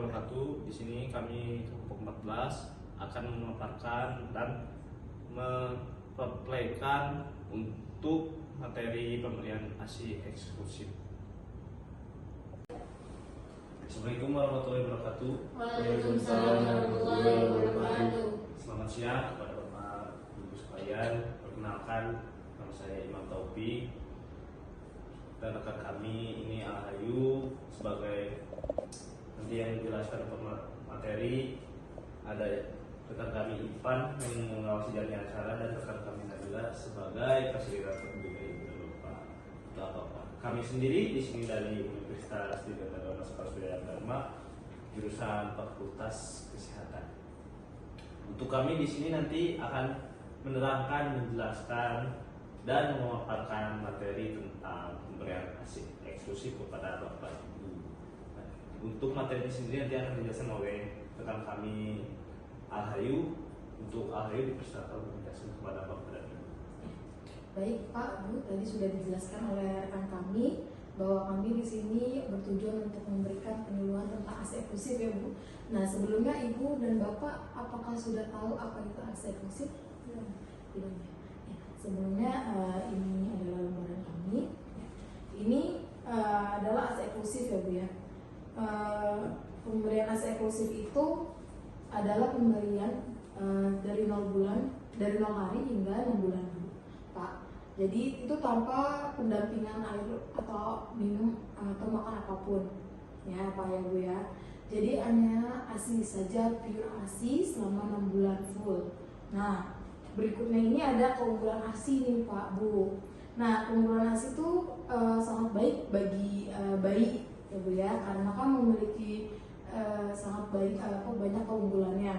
wabarakatuh. Di sini kami kelompok 14 akan memaparkan dan memplaykan untuk materi pemberian ASI eksklusif. Assalamualaikum warahmatullahi wabarakatuh. Waalaikumsalam warahmatullahi wabarakatuh. Selamat siang kepada Bapak Ibu sekalian. Perkenalkan, nama saya Imam Taufik dan rekan kami ini Al-Hayu sebagai nanti yang menjelaskan materi. Ada rekan kami Ipan yang mengawasi jalannya acara dan rekan kami Nabila sebagai fasilitator dari Bapak. Kami sendiri di sini dari Universitas Dirgantara Surabaya Dharma, jurusan Fakultas Kesehatan. Untuk kami di sini nanti akan menerangkan, menjelaskan dan memaparkan materi tentang pemberian ASI eksklusif kepada Bapak Ibu. Nah, untuk materi sendiri nanti akan dijelaskan oleh rekan kami Al-Hayu. Untuk Al-Hayu dipersilakan menjelaskan kepada Bapak dan Ibu. Baik Pak, Bu, tadi sudah dijelaskan oleh rekan kami bahwa kami di sini bertujuan untuk memberikan penyuluhan tentang ASI eksklusif ya Bu. Nah sebelumnya Ibu dan Bapak apakah sudah tahu apa itu ASI eksklusif? Belum ya. Sebelumnya ini adalah lembaran kami. Ini adalah ASI eksklusif ya Bu ya. Pemberian ASI eksklusif itu adalah pemberian dari 0 hari hingga 6 bulan Bu, Pak. Jadi itu tanpa pendampingan air atau minum atau makan apapun ya Pak ya Bu ya. Jadi hanya ASI saja, pure ASI selama 6 bulan full. Nah berikutnya ini ada keunggulan ASI nih Pak Bu. Nah keunggulan ASI itu sangat baik bagi bayi ya Bu ya, karena kan memiliki sangat baik banyak keunggulannya.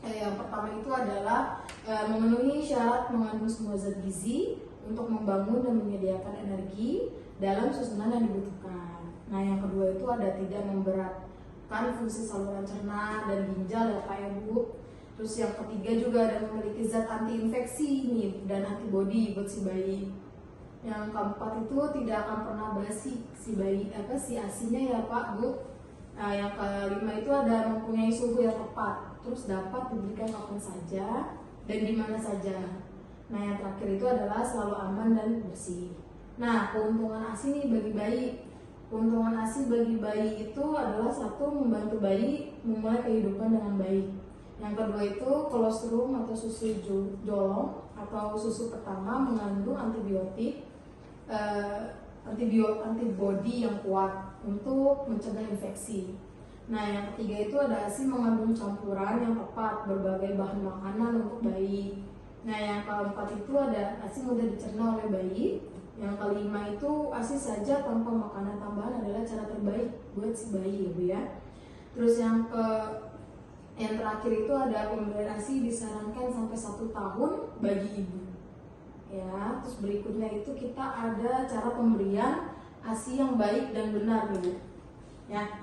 Yang pertama itu adalah memenuhi syarat mengandung semua zat gizi untuk membangun dan menyediakan energi dalam susunan yang dibutuhkan. Nah yang kedua itu ada tidak memberatkan fungsi saluran cerna dan ginjal ya Pak ya Bu. Terus yang ketiga juga ada memiliki zat anti infeksi nih dan antibodi buat si bayi. Yang keempat itu tidak akan pernah basi si bayi si ASINya ya Pak Bu. Nah yang kelima itu ada mempunyai suhu yang tepat, terus dapat diberikan kapan saja dan di mana saja. Nah yang terakhir itu adalah selalu aman dan bersih. Nah keuntungan ASI nih bagi bayi. Keuntungan ASI bagi bayi itu adalah satu, membantu bayi memulai kehidupan dengan baik. Yang kedua itu kolostrum atau susu jolong atau susu pertama mengandung antibiotik, antibodi yang kuat untuk mencegah infeksi. Nah yang ketiga itu ada ASI mengandung campuran yang tepat berbagai bahan makanan untuk bayi. Nah yang keempat itu ada ASI mudah dicerna oleh bayi. Yang kelima itu ASI saja tanpa makanan tambahan adalah cara terbaik buat si bayi ya Bu ya. Terus yang terakhir itu ada pemberian ASI disarankan sampai 1 tahun bagi ibu. Ya, terus berikutnya itu kita ada cara pemberian ASI yang baik dan benar Bu. Ya.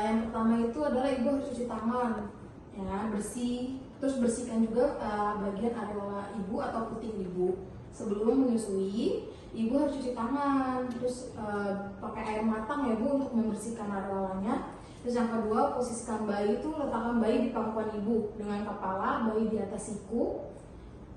Yang pertama itu adalah ibu harus cuci tangan ya, bersih. Terus bersihkan juga bagian areola ibu atau puting ibu. Sebelum menyusui, ibu harus cuci tangan, terus pakai air matang ya Bu untuk membersihkan areolanya. Terus yang kedua, posisikan bayi itu, letakkan bayi di pangkuan ibu dengan kepala bayi di atas siku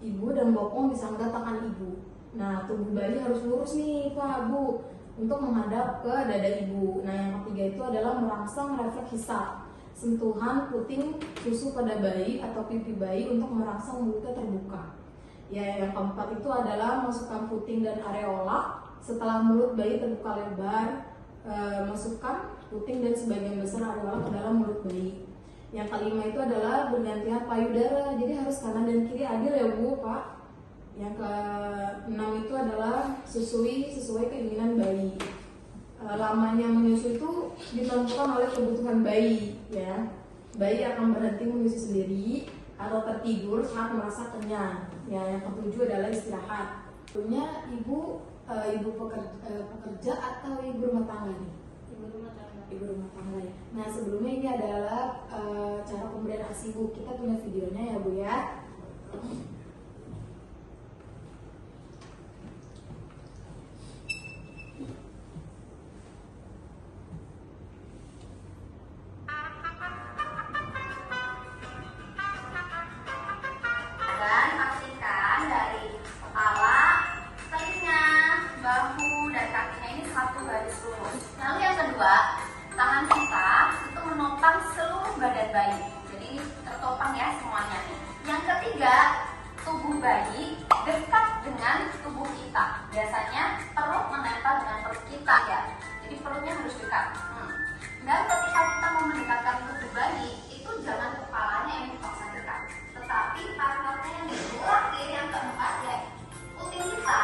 ibu dan bokong di sangga tangan ibu. Nah tubuh bayi harus lurus nih Pak Bu untuk menghadap ke dada ibu. Nah yang ketiga itu adalah merangsang refleks hisap, sentuhan puting susu pada bayi atau pipi bayi untuk merangsang mulutnya terbuka. Ya yang keempat itu adalah masukkan puting dan areola setelah mulut bayi terbuka lebar, masukkan puting dan sebagian besar areola ke dalam mulut bayi. Yang kelima itu adalah bergantian payudara, jadi harus kanan dan kiri adil ya Bu Pak. Yang keenam itu adalah susui sesuai keinginan bayi. Lamanya menyusui itu ditentukan oleh kebutuhan bayi ya. Bayi akan berhenti menyusui sendiri atau tertidur saat merasa kenyang. Ya, yang ketujuh adalah istirahat. Tentunya ibu pekerja atau ibu rumah tangga nih? Ibu rumah tangga ya. Nah sebelumnya ini adalah cara pemberian ASI Bu. Kita punya videonya ya Bu ya. bayi. Jadi ini tertopang ya semuanya. Yang ketiga, tubuh bayi dekat dengan tubuh kita. Biasanya perut menempel dengan perut kita ya. Jadi perutnya harus dekat. Dan ketika kita mau mendekatkan tubuh bayi, itu jangan kepalanya yang dipaksa dekat, tetapi partnernya yang terakhir yang keempat ya, puting kita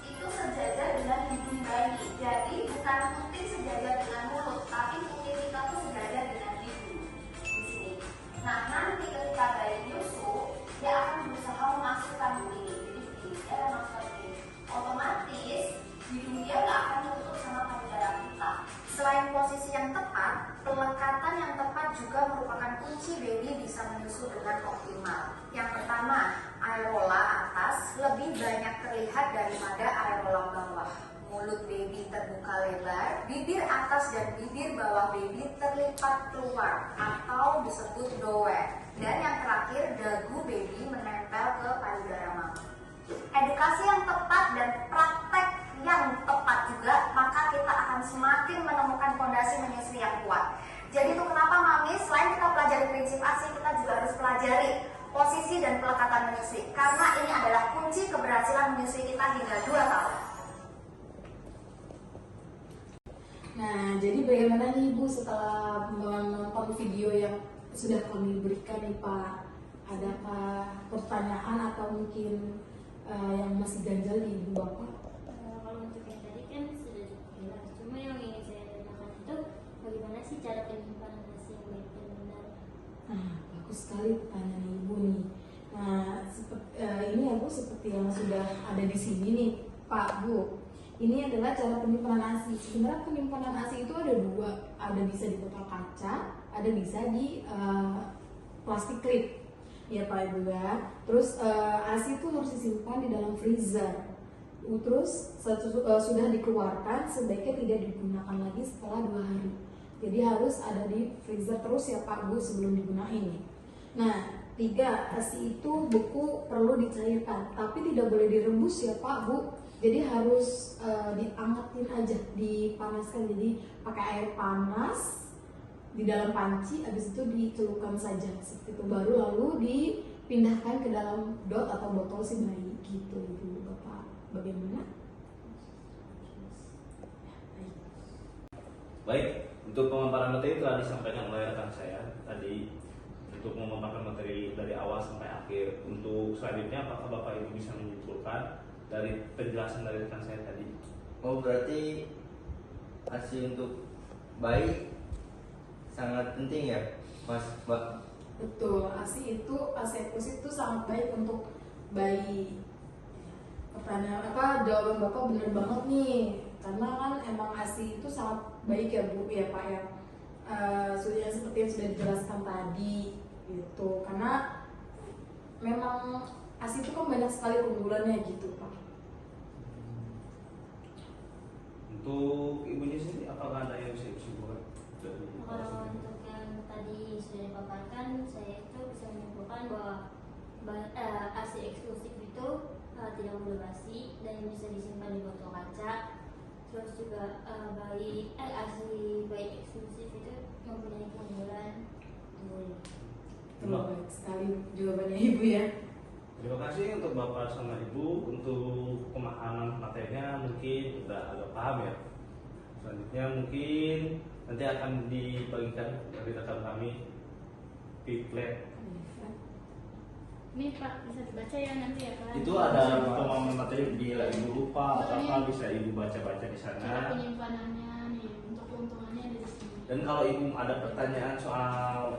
itu sejajar dengan hidung bayi. Jadi bukan puting sejajar dengan mulut, tapi puting kita tuh sejajar dengan hidung di sini. Nah, nanti ketika bayi nyusu, dia akan berusaha memasukkan begini. Jadi begini, dia akan masukkan begini. Otomatis hidung dia nggak akan tertutup sama payudara kita. Selain posisi yang tepat, pelekatan yang tepat juga merupakan kunci baby bisa menyusu dengan optimal. Yang pertama, areola atas lebih banyak terlihat daripada areola bawah. Mulut baby terbuka lebar, bibir atas dan bibir bawah baby terlipat keluar atau disebut doe. Dan yang terakhir, dagu baby menempel ke payudara mama. Edukasi yang tepat dan praktek yang tepat juga, maka kita akan semakin menemukan fondasi menyusui yang kuat. Jadi itu kenapa mami, selain kita pelajari prinsip ASI, kita juga harus pelajari posisi dan pelekatan menyusui. Karena ini adalah kunci keberhasilan menyusui kita hingga 2 tahun. Nah, jadi bagaimana nih Ibu setelah menonton video yang sudah kami berikan nih Pak? Adakah pertanyaan atau mungkin yang masih ganjal di Ibu Bapak? Kalau untuk yang tadi kan sudah cukup jelas. Cuma yang ingin saya tanyakan itu bagaimana sih cara penyimpanan nasi yang baik dan benar? Nah, bagus sekali pertanyaan Ibu nih. Nah, ini ya Bu, seperti yang sudah ada di sini nih Pak Bu. Ini adalah cara penyimpanan ASI. Sebenarnya penyimpanan ASI itu ada 2, ada bisa di botol kaca, ada bisa di plastik klip, ya Pak Ibu ya. Terus ASI itu harus disimpan di dalam freezer. Terus sudah dikeluarkan sebaiknya tidak digunakan lagi setelah 2 hari. Jadi harus ada di freezer terus ya Pak Bu sebelum digunain. Nah, 3, ASI itu beku perlu dicairkan, tapi tidak boleh direbus ya Pak Bu. Jadi harus diangetin aja, dipanaskan. Jadi pakai air panas di dalam panci, habis itu dicelupkan saja seperti itu. Baru lalu dipindahkan ke dalam dot atau botol si bayi gitu Ibu Bapak. Bagaimana? Baik, untuk pemaparan materi telah disampaikan oleh rekan saya tadi untuk memaparkan materi dari awal sampai akhir. Untuk selanjutnya, apakah Bapak Ibu bisa menyimpulkan dari penjelasan dari rekan saya tadi? Oh, berarti ASI untuk bayi sangat penting ya, Mas, Mbak? Betul, ASI itu sangat baik untuk bayi. Pertanyaan jawaban Bapak benar banget nih, karena kan emang ASI itu sangat baik ya Bu ya Pak ya. Sudah seperti yang sudah dijelaskan tadi gitu, karena memang ASI itu kan banyak sekali keunggulannya gitu Pak. Untuk ibunya sendiri, apakah ada yang bisa disimpulkan? Kalau untuk yang tadi sudah dipaparkan, saya itu bisa menyimpulkan bahwa ASI eksklusif itu tidak mudah basi dan bisa disimpan di botol kaca. Terus juga ASI bayi eksklusif itu mempunyai keunggulan. Baik sekali jawabannya Ibu ya. Terima kasih untuk Bapak sama Ibu. Untuk pemahaman materinya mungkin sudah agak paham ya. Selanjutnya mungkin nanti akan dibagikan dari rekan kami Piplet. Ini Pak bisa dibaca ya nanti ya Pak. Itu ada pemahaman materi, bila Ibu lupa apa bisa Ibu baca-baca di Cara sana. penyimpanannya nih, untuk keuntungannya ada di sini. Dan kalau Ibu ada pertanyaan soal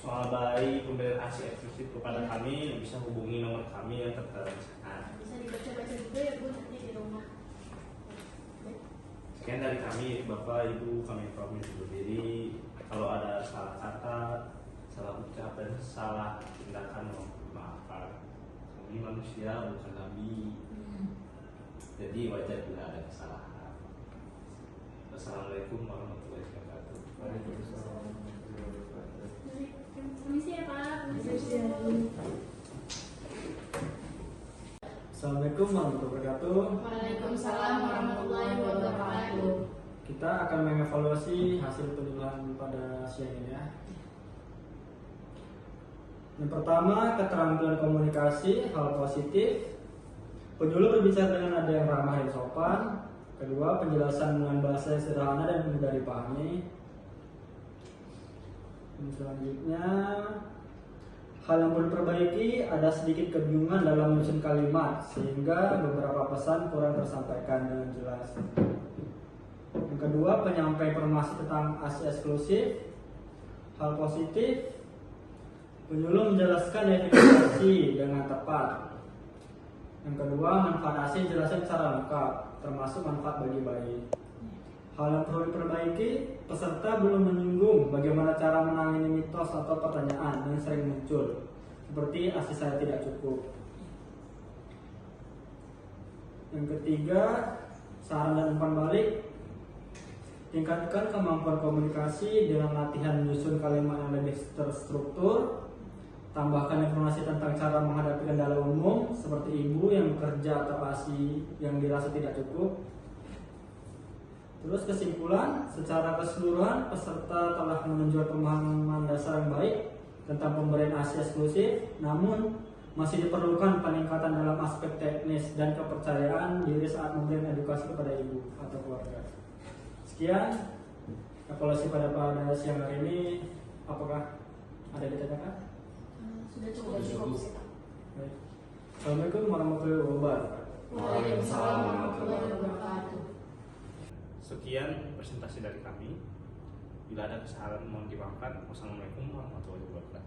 bayi pembelian ASI eksklusif kepada kami, bisa hubungi nomor kami yang tertera di sana. Bisa dibaca-baca juga ya Bu nanti di rumah. Sekian dari kami, Bapak Ibu, kami pamit undur diri. Kalau ada salah kata, salah ucap dan salah tindakan, mohon maafkan. Kami manusia bukan nabi, jadi wajar bila ada kesalahan. Wassalamualaikum warahmatullahi wabarakatuh. Waalaikumsalam. Permisi ya Pak. Assalamualaikum warahmatullahi wabarakatuh. Waalaikumsalam warahmatullahi wabarakatuh. Kita akan mengevaluasi hasil penilaian pada siang ini ya. Yang pertama, keterampilan komunikasi, hal positif. Penyuluh berbicara dengan nada yang ramah dan sopan. Kedua, penjelasan dengan bahasa yang sederhana dan mudah dipahami. Dan selanjutnya, hal yang perlu diperbaiki, ada sedikit kebingungan dalam menyusun kalimat sehingga beberapa pesan kurang tersampaikan dengan jelas. Yang kedua, penyampaian informasi tentang ASI eksklusif. Hal positif, penyuluh menjelaskan definisi dengan tepat. Yang kedua, manfaat ASI dijelaskan secara lengkap, termasuk manfaat bagi bayi. Hal yang perlu diperbaiki, peserta belum menyinggung bagaimana cara menangani mitos atau pertanyaan yang sering muncul, seperti ASI saya tidak cukup. Yang ketiga, saran dan umpan balik. Tingkatkan kemampuan komunikasi dengan latihan menyusun kalimat yang lebih terstruktur. Tambahkan informasi tentang cara menghadapi kendala umum seperti ibu yang bekerja atau ASI yang dirasa tidak cukup. Terus kesimpulan, secara keseluruhan peserta telah menunjukkan pemahaman dasar yang baik tentang pemberian ASI eksklusif, namun masih diperlukan peningkatan dalam aspek teknis dan kepercayaan diri saat memberikan edukasi kepada ibu atau keluarga. Sekian evaluasi pada siang hari ini. Apakah ada yang ditanyakan? Sudah cukup sih, Pak. Baik. Assalamualaikum warahmatullahi wabarakatuh. Waalaikumsalam warahmatullahi wabarakatuh. Sekian presentasi dari kami. Bila ada kesalahan mohon dimaafkan. Wassalamualaikum warahmatullahi wabarakatuh.